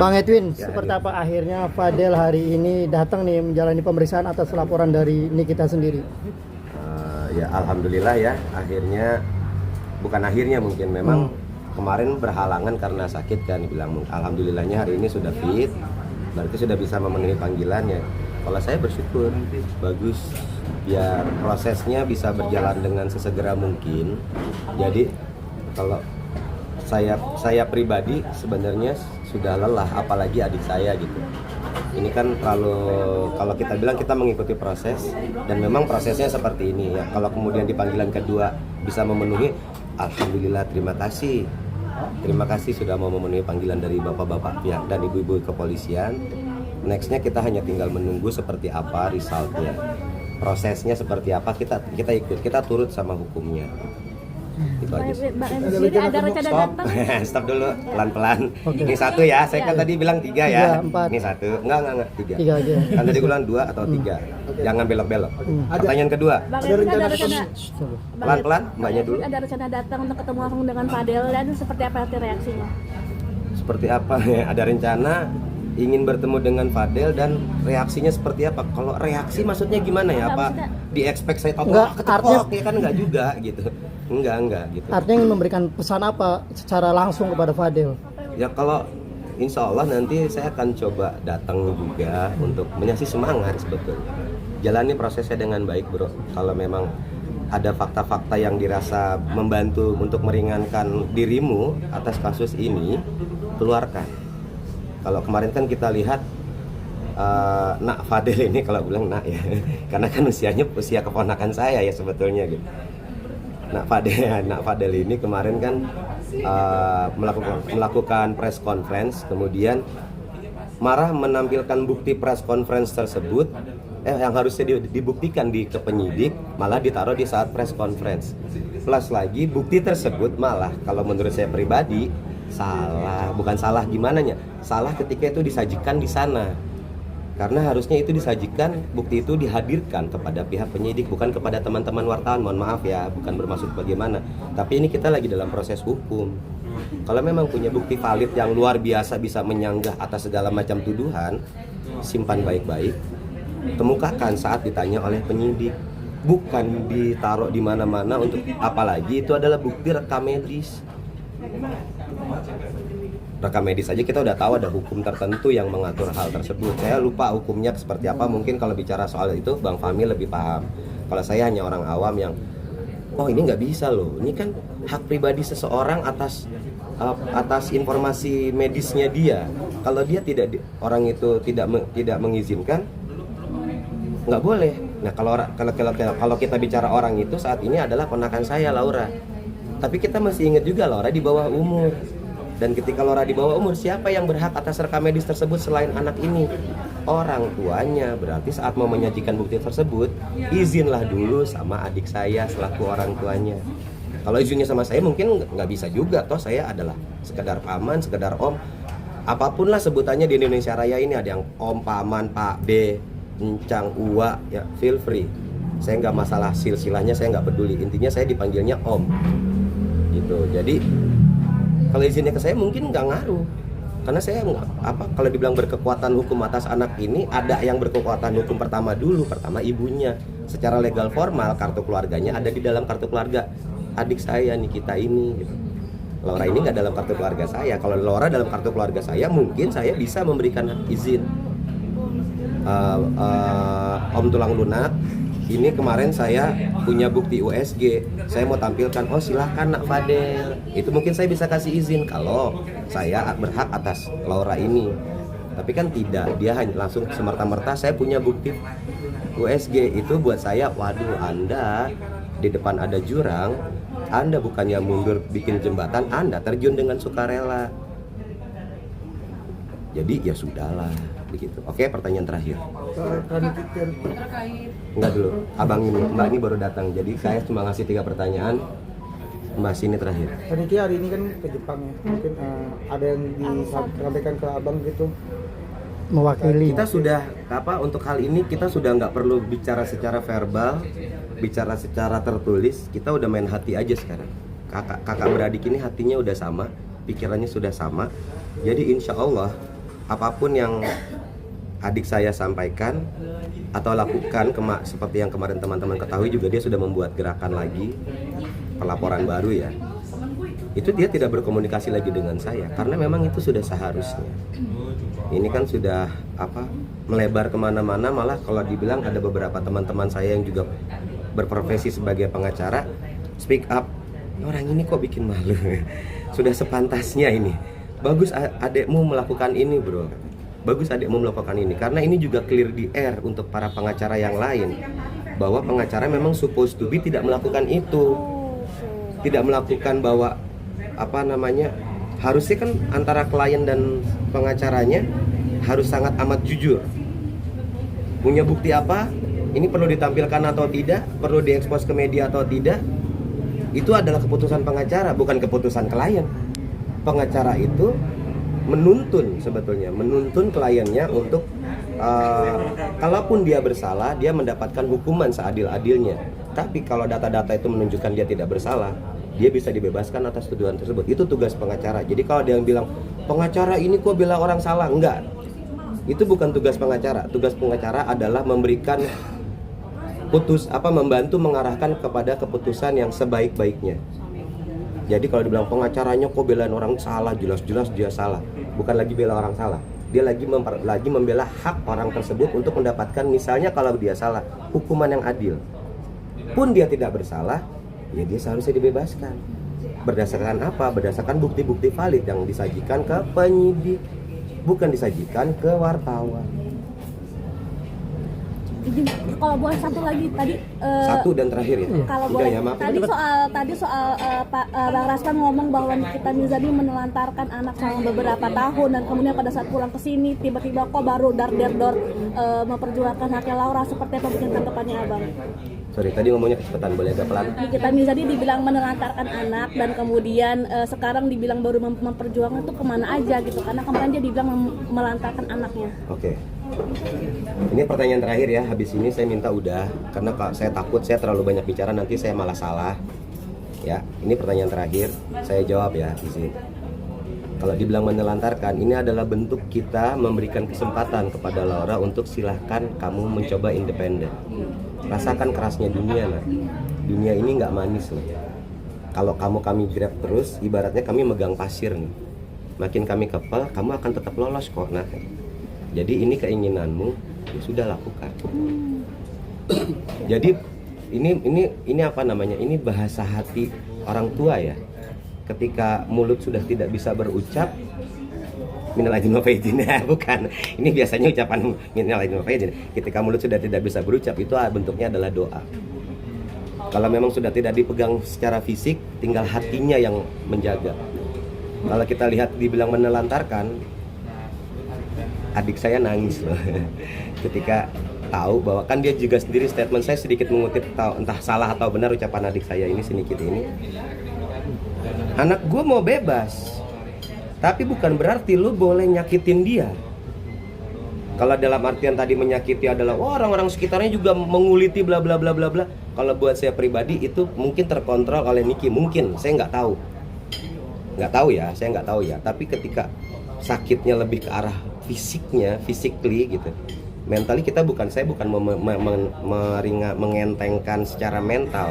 Bang Edwin, Ya, seperti Edwin. apa akhirnya Fadel hari ini datang nih menjalani pemeriksaan atas laporan dari Nikita sendiri? Ya alhamdulillah ya, akhirnya bukan akhirnya mungkin memang kemarin berhalangan karena sakit kan, bilang alhamdulillahnya hari ini sudah fit, berarti sudah bisa memenuhi panggilannya. Kalau saya bersyukur, bagus, biar prosesnya bisa berjalan dengan sesegera mungkin. Jadi kalau saya pribadi sebenarnya sudah lelah, apalagi adik saya gitu. Ini kan terlalu, kalau kita bilang kita mengikuti proses dan memang prosesnya seperti ini ya. Kalau kemudian di panggilan kedua bisa memenuhi, alhamdulillah, terima kasih. Terima kasih sudah mau memenuhi panggilan dari bapak-bapak pihak dan ibu-ibu kepolisian. Nextnya kita hanya tinggal menunggu seperti apa resultnya, prosesnya seperti apa, kita ikut, kita turut sama hukumnya. Itu aja sih. Ada rencana datang? Stop dulu, pelan-pelan. Oke. Ini satu ya, saya kan tadi bilang tiga ya. 3, 4. Ini satu, enggak, tiga. 3 aja. Kan tadi gue bilang 2 atau 3. Jangan belok-belok. Pertanyaan kedua, Bang Edwin ada rencana? pelan-pelan, mbaknya dulu. Ada rencana datang untuk ketemu langsung dengan Fadel dan seperti apa nanti reaksinya? Seperti apa ya? Ada rencana ingin bertemu dengan Fadel dan reaksinya seperti apa? Kalau reaksi maksudnya gimana ya? Apa di expect saya tahu Enggak, ketepok ya kan enggak juga gitu. Enggak gitu. Artinya ingin memberikan pesan apa secara langsung kepada Fadel? Ya kalau insya Allah nanti saya akan coba datang juga untuk mengasih semangat sebetulnya. Jalani prosesnya dengan baik bro. Kalau memang ada fakta-fakta yang dirasa membantu untuk meringankan dirimu atas kasus ini, keluarkan. Kalau kemarin kan kita lihat Nak Fadel ini, kalau bilang nak ya, karena kan usianya usia keponakan saya ya sebetulnya gitu. Nak Fadel ini kemarin kan melakukan press conference, kemudian marah menampilkan bukti press conference tersebut yang harusnya dibuktikan ke penyidik, malah ditaruh di saat press conference. Plus lagi bukti tersebut malah kalau menurut saya pribadi salah, bukan salah gimana nya, salah ketika itu disajikan di sana. Karena harusnya itu disajikan, bukti itu dihadirkan kepada pihak penyidik, bukan kepada teman-teman wartawan. Mohon maaf ya, bukan bermaksud bagaimana. Tapi ini kita lagi dalam proses hukum. Kalau memang punya bukti valid yang luar biasa bisa menyanggah atas segala macam tuduhan, simpan baik-baik, temukakan saat ditanya oleh penyidik. Bukan ditaruh di mana-mana untuk, apalagi itu adalah bukti rekam medis. Rekam medis aja kita udah tahu ada hukum tertentu yang mengatur hal tersebut. Saya lupa hukumnya seperti apa, mungkin kalau bicara soal itu Bang Fahmi lebih paham. Kalau saya hanya orang awam yang, oh ini nggak bisa loh, ini kan hak pribadi seseorang atas informasi medisnya dia. Kalau dia orang itu tidak mengizinkan, nggak boleh. Nah kalau kita bicara orang itu saat ini adalah ponakan saya, Laura. Tapi kita masih ingat juga Laura di bawah umur. Dan ketika Laura di bawah umur, siapa yang berhak atas rekam medis tersebut selain anak ini? Orang tuanya. Berarti saat mau menyajikan bukti tersebut, izinlah dulu sama adik saya selaku orang tuanya. Kalau izinnya sama saya mungkin nggak bisa juga. Toh saya adalah sekedar paman, sekedar om. Apapun lah sebutannya di Indonesia Raya ini, ada yang om, paman, pak, b, encang, uwa, ya feel free. Saya nggak masalah silsilahnya, saya nggak peduli. Intinya saya dipanggilnya om. Gitu. Jadi kalau izinnya ke saya mungkin nggak ngaruh, karena saya kalau dibilang berkekuatan hukum atas anak ini, ada yang berkekuatan hukum pertama ibunya. Secara legal formal kartu keluarganya ada di dalam kartu keluarga adik saya Nikita ini gitu. Laura ini nggak dalam kartu keluarga saya. Kalau Laura dalam kartu keluarga saya, mungkin saya bisa memberikan izin. Om tulang lunak, ini kemarin saya punya bukti USG, saya mau tampilkan, oh silahkan Nak Fadel. Itu mungkin saya bisa kasih izin kalau saya berhak atas Laura ini. Tapi kan tidak, dia hanya langsung semerta-merta saya punya bukti USG. Itu buat saya, waduh, Anda di depan ada jurang, Anda bukannya mundur bikin jembatan, Anda terjun dengan sukarela. Jadi ya sudahlah begitu. Oke, pertanyaan terakhir. Enggak dulu, abang ini, mbak ini baru datang. Jadi saya cuma ngasih 3 pertanyaan. Mbak sini terakhir. Niki hari ini kan ke Jepang ya. Mungkin ada yang disampaikan ke abang gitu. Mewakili. Kita sudah untuk hal ini kita sudah nggak perlu bicara secara verbal, bicara secara tertulis. Kita udah main hati aja sekarang. Kakak beradik ini hatinya udah sama, pikirannya sudah sama. Jadi insya Allah apapun yang adik saya sampaikan atau lakukan seperti yang kemarin teman-teman ketahui juga, dia sudah membuat gerakan lagi, pelaporan baru ya. Itu dia tidak berkomunikasi lagi dengan saya karena memang itu sudah seharusnya. Ini kan sudah melebar kemana-mana, malah kalau dibilang ada beberapa teman-teman saya yang juga berprofesi sebagai pengacara speak up, orang ini kok bikin malu. Sudah sepantasnya ini. Bagus adekmu melakukan ini bro, bagus adekmu melakukan ini, karena ini juga clear di air untuk para pengacara yang lain bahwa pengacara memang supposed to be tidak melakukan itu, tidak melakukan bahwa harusnya kan antara klien dan pengacaranya harus sangat amat jujur. Punya bukti apa? Ini perlu ditampilkan atau tidak? Perlu diekspos ke media atau tidak? Itu adalah keputusan pengacara, bukan keputusan klien. Pengacara itu menuntun kliennya untuk kalaupun dia bersalah, dia mendapatkan hukuman seadil-adilnya. Tapi kalau data-data itu menunjukkan dia tidak bersalah, dia bisa dibebaskan atas tuduhan tersebut. Itu tugas pengacara. Jadi kalau dia yang bilang pengacara ini kok bela orang salah, enggak. Itu bukan tugas pengacara. Tugas pengacara adalah memberikan membantu mengarahkan kepada keputusan yang sebaik-baiknya. Jadi kalau dibilang pengacaranya kok belain orang salah, jelas-jelas dia salah. Bukan lagi bela orang salah. Dia lagi membela hak orang tersebut untuk mendapatkan, misalnya kalau dia salah, hukuman yang adil. Pun dia tidak bersalah, ya dia seharusnya dibebaskan. Berdasarkan apa? Berdasarkan bukti-bukti valid yang disajikan ke penyidik, bukan disajikan ke wartawan. Kalau boleh satu lagi tadi satu dan terakhir ya. Kalau udah boleh ya, maaf. tadi soal Pak Bang Rasman ngomong bahwa Nikita Mirzani menelantarkan anak selama beberapa tahun, dan kemudian pada saat pulang ke sini tiba-tiba kok baru dar-der-dor memperjuangkan haknya Laura. Seperti apa mungkin tanggapannya Abang? Sorry, tadi ngomongnya kecepatan, boleh agak pelan? Nikita Mirzani dibilang menelantarkan anak, dan kemudian sekarang dibilang baru memperjuangkan itu kemana aja gitu, karena kemarin dia dibilang melantarkan anaknya. Oke. Ini pertanyaan terakhir ya, habis ini saya minta udah, karena saya takut saya terlalu banyak bicara nanti saya malah salah. Ya, ini pertanyaan terakhir, saya jawab ya di sini. Kalau dibilang menelantarkan, ini adalah bentuk kita memberikan kesempatan kepada Laura untuk silahkan kamu mencoba independen. Rasakan kerasnya dunia lah. Dunia ini nggak manis loh. Kalau kami grab terus, ibaratnya kami megang pasir nih. Makin kami kepel, kamu akan tetap lolos kok. Nah, jadi ini keinginanmu, ya sudah lakukan. Jadi ini apa namanya? Ini bahasa hati orang tua ya. Ketika mulut sudah tidak bisa berucap, minal aidin wal faizin, bukan. Ini biasanya ucapan minal aidin wal faizin. Ketika mulut sudah tidak bisa berucap, itu bentuknya adalah doa. Kalau memang sudah tidak dipegang secara fisik, tinggal hatinya yang menjaga. Kalau kita lihat dibilang menelantarkan, adik saya nangis loh ketika tahu bahwa kan dia juga sendiri statement, saya sedikit mengutip, entah salah atau benar ucapan adik saya ini sedikit ini. Anak gue mau bebas, tapi bukan berarti lu boleh nyakitin dia. Kalau dalam artian tadi menyakiti adalah orang-orang sekitarnya juga menguliti bla bla bla bla bla. Kalau buat saya pribadi itu mungkin terkontrol oleh Niki, mungkin saya nggak tahu ya, saya nggak tahu ya. Tapi ketika sakitnya lebih ke arah fisiknya, physically gitu. Mentally saya bukan mengentengkan secara mental.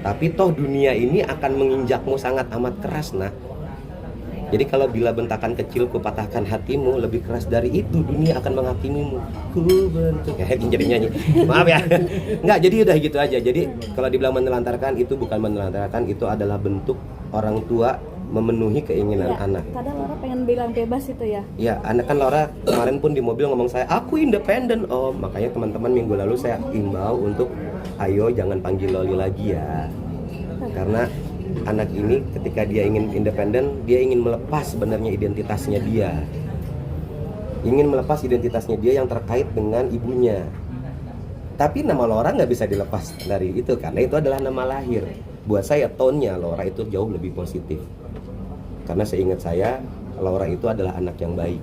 Tapi toh dunia ini akan menginjakmu sangat amat keras nah. Jadi kalau bila bentakan kecilku patahkan hatimu, lebih keras dari itu dunia akan menghakimimu. Ku bentuk jadi nyanyi. Maaf ya. Enggak, jadi udah gitu aja. Jadi kalau dibilang menelantarkan, itu bukan menelantarkan, itu adalah bentuk orang tua memenuhi keinginan anak. Kadang Laura pengen bilang bebas itu ya. Ya, anak kan Laura kemarin pun di mobil ngomong saya, aku independen om. Makanya teman-teman minggu lalu saya imbau untuk ayo jangan panggil Loli lagi ya. Karena anak ini ketika dia ingin independen, dia ingin melepas sebenarnya identitasnya dia. Ingin melepas identitasnya dia yang terkait dengan ibunya. Tapi nama Laura nggak bisa dilepas dari itu karena itu adalah nama lahir. Buat saya tone-nya Laura itu jauh lebih positif. Karena seingat saya Laura itu adalah anak yang baik.